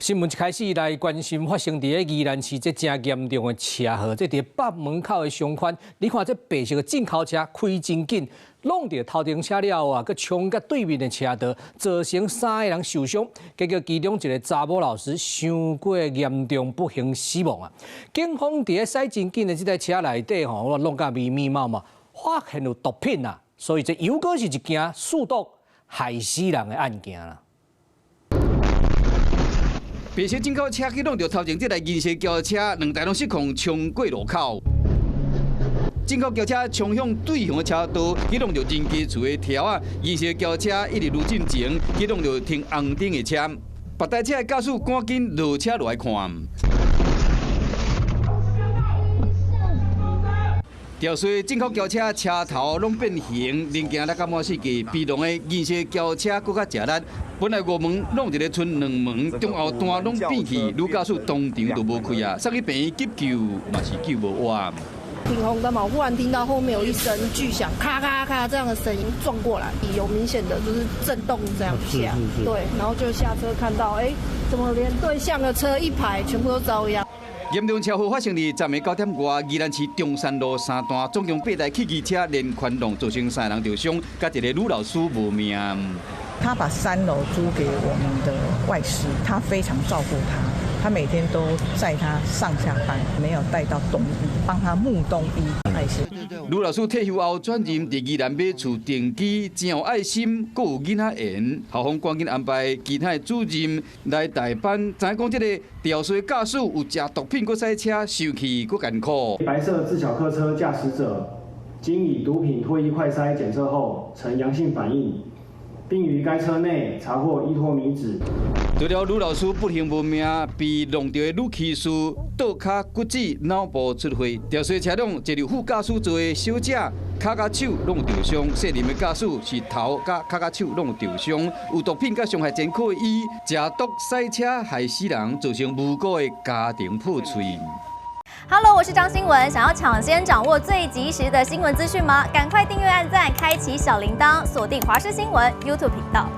新闻一开始来关心发生伫宜兰市这真严重的车祸，这伫北门口的上宽，你看这白色的进口车开真紧，弄到头前车了啊，佮冲甲对面的车道，造成3个人受伤，结果其中一个查某老师伤过严重不幸死亡啊！警方伫驶真紧的这台车内底吼，我弄甲密密麻麻，发现有毒品啊，所以这又搁是一件速毒害死人的案件啦。 白色进口车去弄到头前这台银色轿车，两台拢失控冲过路口。进口轿车冲向对向的车道，去弄到人家厝的条啊！银色轿车一直愈进前，去弄到停红灯的车。别台车的驾驶赶紧落车落来看。吊衰进口轿车车头拢变形，零件感觉是个悲凉的银色轿车，搁较食力。本来5门弄一个剩2门，中后段拢变去，女驾驶当场就无开啊！送去病院急救，嘛是救无活。停红灯嘛，忽然听到后面有一声巨响，咔咔咔这样的声音撞过来，有明显的就是震动这样下，对，然后就下车看到，怎么连对向的车一排全部都遭殃。 严重车祸发生伫昨暝9点外，宜兰市中山路3段，总共8台汽机车连环弄，造成3人受伤，甲一个女老师无命。他把3楼租给我们的外师，他非常照顾他，他每天都载他上下班，没有带到冬衣，帮他募冬衣，爱心。女老师退休后转任伫宜兰买厝定居，真有爱心，阁有囡仔缘。校方赶紧安排其他的主任来代班，知影讲这个吊衰驾驶有食毒品，阁驶车，受气阁艰苦。白色自小客车驾驶者经以毒品唾液快筛检测后呈阳性反应。 并于该车内查获依托米纸。除了女老师不幸无命，被弄到的女骑士倒脚骨折、脑部出血。吊衰车辆坐入副驾驶座的小姐，脚甲手拢有受伤；细林的驾驶是头甲脚甲手拢有受伤。有毒品甲伤害真可疑，食毒驶车害死人，造成无辜的家庭破碎。 Hello， 我是张新文。想要抢先掌握最及时的新闻资讯吗？赶快订阅、按赞、开启小铃铛，锁定华视新闻 YouTube 频道。